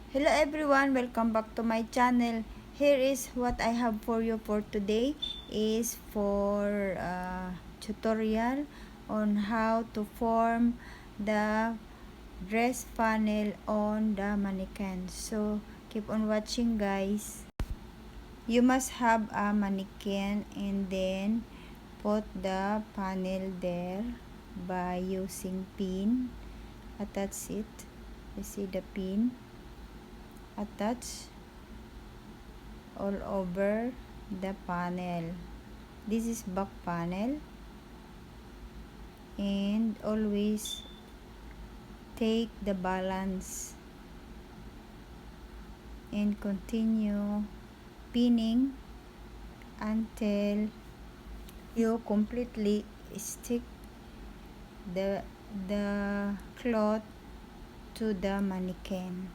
Hello everyone, welcome back to my channel. Here is what I have for you for today is for tutorial on how to form the dress panel on the mannequin. So keep on watching guys. You must have a mannequin and then put the panel there by using pin. Attach it. You see the pin. Attach all over the panel. This is back panel, and always take the balance and continue pinning until you completely stick the cloth to the mannequin.